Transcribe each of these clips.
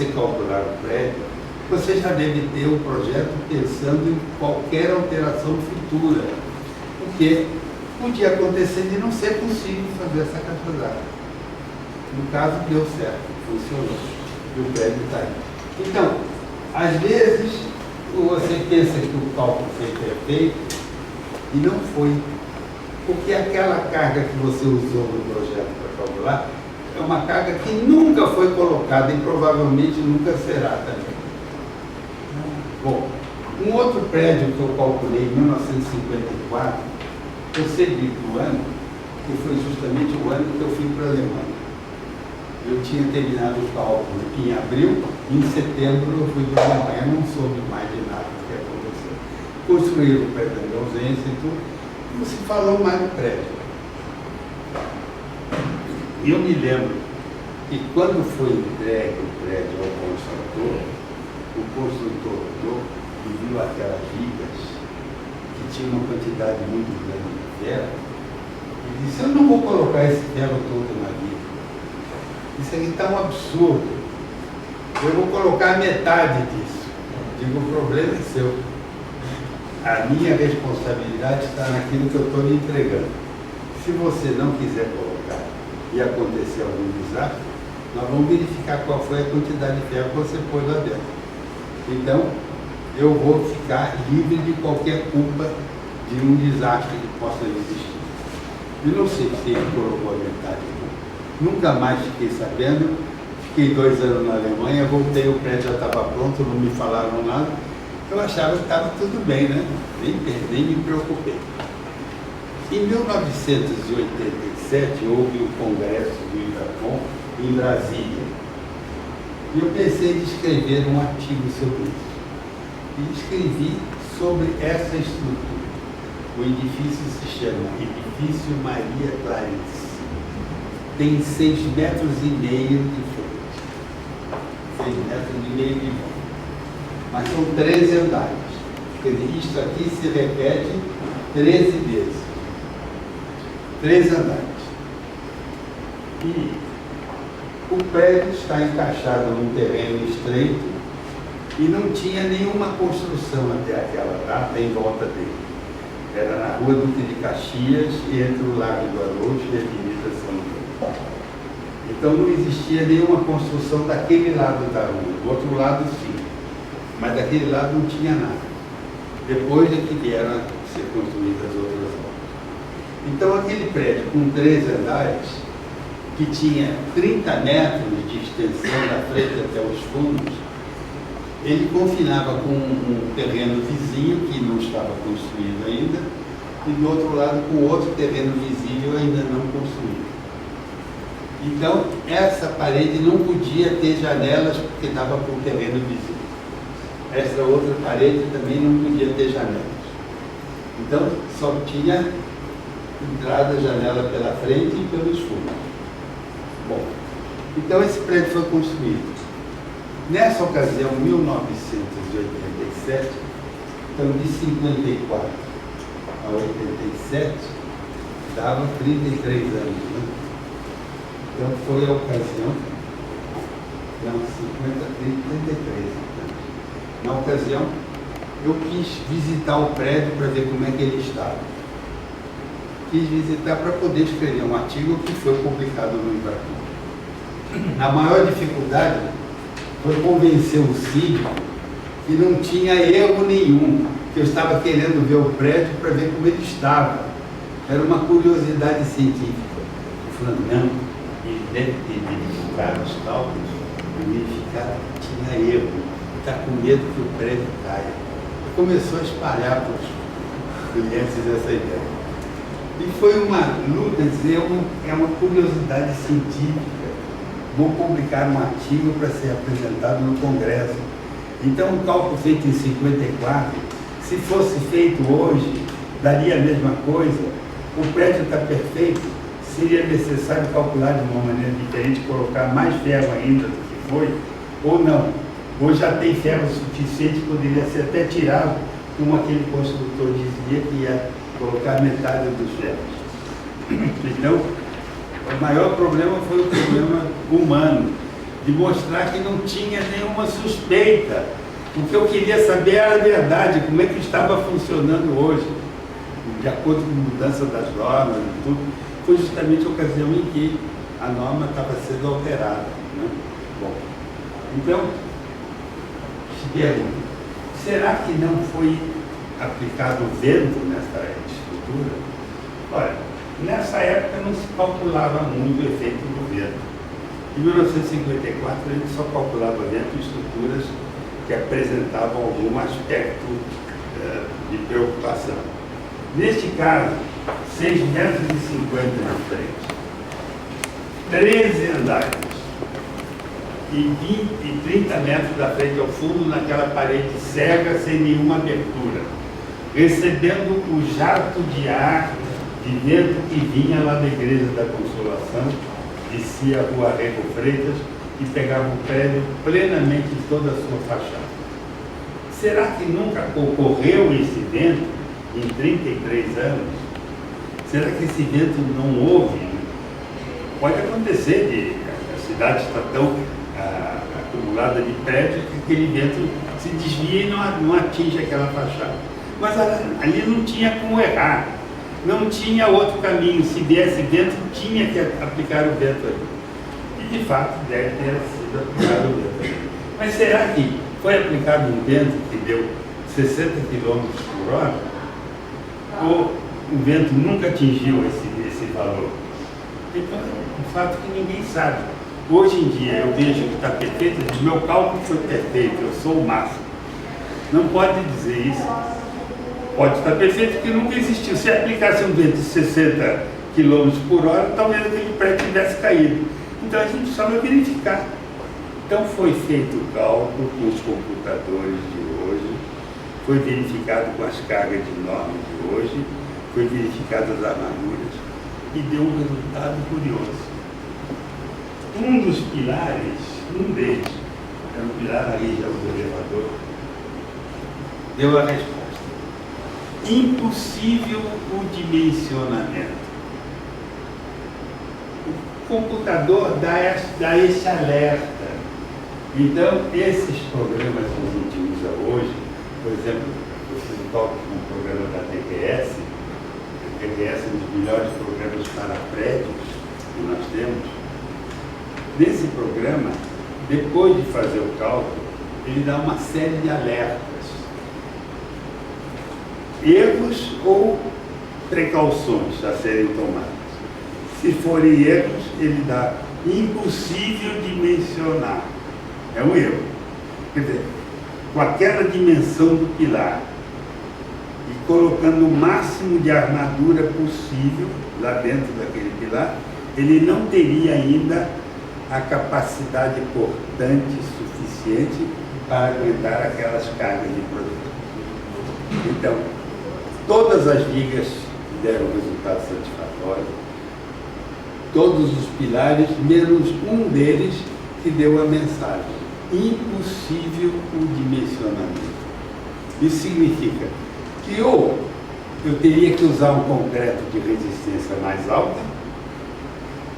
você calcular o prédio, você já deve ter o projeto pensando em qualquer alteração futura, porque podia acontecer de não ser possível fazer essa caixa d'água. No caso, deu certo, funcionou, e o prédio está aí. Então, às vezes, você pensa que o cálculo foi perfeito e não foi, porque aquela carga que você usou no projeto para calcular é uma carga que nunca foi colocada e provavelmente nunca será também. Bom, um outro prédio que eu calculei em 1954, eu sei do ano, que foi justamente o ano que eu fui para a Alemanha. Eu tinha terminado o cálculo em abril, em setembro eu fui para a Alemanha, não soube mais de nada do que aconteceu. Construíram o prédio de ausência e tudo, não se falou mais do prédio. E eu me lembro que quando foi entregue o prédio ao construtor, o construtor olhou e viu aquelas vigas que tinham uma quantidade muito grande de ferro e disse: eu não vou colocar esse ferro todo na viga. Isso aqui está um absurdo. Eu vou colocar metade disso. Digo, o problema é seu. A minha responsabilidade está naquilo que eu estou lhe entregando. Se você não quiser colocar e acontecer algum desastre, nós vamos verificar qual foi a quantidade de ferro que você pôs lá dentro. Então, eu vou ficar livre de qualquer culpa de um desastre que possa existir. Eu não sei se ele colocou a metade. Nunca mais fiquei sabendo. Fiquei 2 anos na Alemanha, voltei, o prédio já estava pronto, não me falaram nada. Eu achava que estava tudo bem, né? Nem me preocupei. Em 1987, houve o congresso do IBRACON em Brasília. E eu pensei em escrever um artigo sobre isso. E escrevi sobre essa estrutura. O edifício se chama Edifício Maria Clarice. Tem 6,5 metros de frente. 6,5 metros de volta. Mas são 13 andares. Quer dizer, isto aqui se repete 13 vezes. 3 andares. E o prédio está encaixado num terreno estreito e não tinha nenhuma construção até aquela data em volta dele. Era na rua Duque de Caxias, entre o Largo do Arocho e a Avenida São João. Então não existia nenhuma construção daquele lado da rua. Do outro lado sim, mas daquele lado não tinha nada. Depois é que vieram a ser construídas outras obras. Então aquele prédio com 13 andares, que tinha 30 metros de extensão da frente até os fundos, ele confinava com um terreno vizinho que não estava construído ainda, e do outro lado com outro terreno visível ainda não construído. Então, essa parede não podia ter janelas porque estava com o terreno visível. Essa outra parede também não podia ter janelas. Então, só tinha entrada, janela pela frente e pelos fundos. Bom, então esse prédio foi construído. Nessa ocasião, 1987, então de 54 a 87, dava 33 anos, né? Então foi a ocasião, não, 33 anos. Na ocasião, eu quis visitar o prédio para ver como é que ele estava. Quis visitar para poder escrever um artigo que foi publicado no IBRACON. A maior dificuldade foi convencer o síndico que não tinha erro nenhum, que eu estava querendo ver o prédio para ver como ele estava. Era uma curiosidade científica. Eu falei, não, ele deve ter verificado os cálculos, e verificar que tinha erro, está com medo que o prédio caia. E começou a espalhar para os clientes essa ideia. E foi uma luta, dizer, é uma curiosidade científica. Vou publicar um artigo para ser apresentado no Congresso. Então, o cálculo feito em 54, se fosse feito hoje, daria a mesma coisa. O prédio está perfeito, seria necessário calcular de uma maneira diferente, colocar mais ferro ainda do que foi, ou não. Hoje já tem ferro suficiente, poderia ser até tirado, como aquele construtor dizia que ia colocar metade dos ferros. Então, o maior problema foi o problema humano, de mostrar que não tinha nenhuma suspeita. O que eu queria saber era a verdade, como é que estava funcionando hoje, de acordo com a mudança das normas e tudo. Foi justamente a ocasião em que a norma estava sendo alterada, né? Bom, então, se pergunta, será que não foi aplicado o vento nessa estrutura? Olha, nessa época não se calculava muito o efeito do vento. Em 1954, a gente só calculava vento em estruturas que apresentavam algum aspecto de preocupação. Neste caso, 6,50 metros de frente, 13 andares e 30 metros da frente ao fundo, naquela parede cega, sem nenhuma abertura, recebendo o jato de ar de vento que vinha lá da Igreja da Consolação, descia a Rua Rego Freitas e pegava o prédio plenamente em toda a sua fachada. Será que nunca ocorreu esse vento em 33 anos? Será que esse vento não houve? Pode acontecer de a cidade está tão acumulada de prédios que aquele vento se desvia e não atinge aquela fachada. Mas ali não tinha como errar, não tinha outro caminho. Se viesse vento, tinha que aplicar o vento ali. E de fato deve ter sido aplicado o vento ali. Mas será que foi aplicado um vento que deu 60 km por hora? Ou o vento nunca atingiu esse valor? Então, é um fato que ninguém sabe. Hoje em dia eu vejo que está perfeito, o meu cálculo foi perfeito, eu sou o máximo. Não pode dizer isso. Pode estar perfeito porque nunca existiu. Se aplicasse um vento de 60 km por hora, talvez aquele prédio tivesse caído. Então a gente só vai verificar. Então foi feito o cálculo com os computadores de hoje, foi verificado com as cargas de norma de hoje, foi verificado as armaduras e deu um resultado curioso. Um dos pilares, um deles, era o pilar da região do elevador, deu a resposta. Impossível o dimensionamento. O computador dá esse alerta. Então, esses programas que a gente usa hoje, por exemplo, eu fiz um cálculo com o programa da TQS, a TQS é um dos melhores programas para prédios que nós temos. Nesse programa, depois de fazer o cálculo, ele dá uma série de alertas. Erros ou precauções a serem tomadas. Se forem erros, ele dá impossível dimensionar. É um erro. Quer dizer, com aquela dimensão do pilar e colocando o máximo de armadura possível lá dentro daquele pilar, ele não teria ainda a capacidade portante suficiente para aguentar aquelas cargas de produção. Então, todas as vigas deram resultado satisfatório, todos os pilares, menos um deles que deu a mensagem: impossível o dimensionamento. Isso significa que ou eu teria que usar um concreto de resistência mais alta,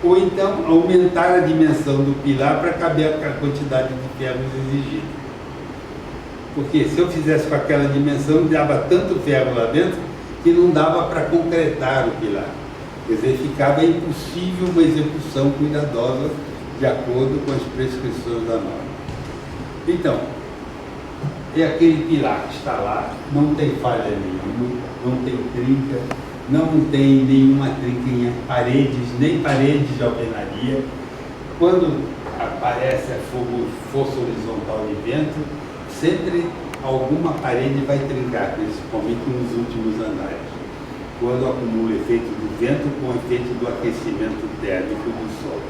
ou então aumentar a dimensão do pilar para caber a quantidade de ferros exigida. Porque se eu fizesse com aquela dimensão, dava tanto ferro lá dentro que não dava para concretar o pilar. Quer dizer, ficava impossível uma execução cuidadosa de acordo com as prescrições da norma. Então, é aquele pilar que está lá, não tem falha nenhuma, não tem trinca, não tem nenhuma trinca em paredes, nem paredes de alvenaria. Quando aparece a força horizontal de vento, sempre alguma parede vai trincar, principalmente nos últimos andares, quando acumula o efeito do vento com o efeito do aquecimento térmico do solo.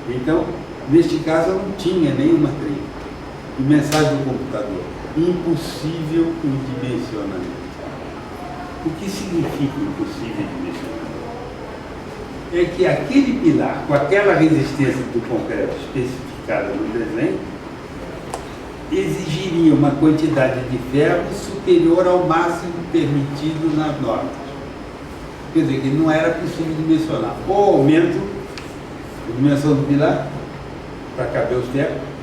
Então, neste caso, não tinha nenhuma trinca. E mensagem do computador: impossível o dimensionamento. O que significa impossível dimensionamento? É que aquele pilar, com aquela resistência do concreto especificada no desenho, exigiria uma quantidade de ferro superior ao máximo permitido nas normas. Quer dizer, que não era possível dimensionar. Ou aumento a dimensão do pilar, para caber os tempos,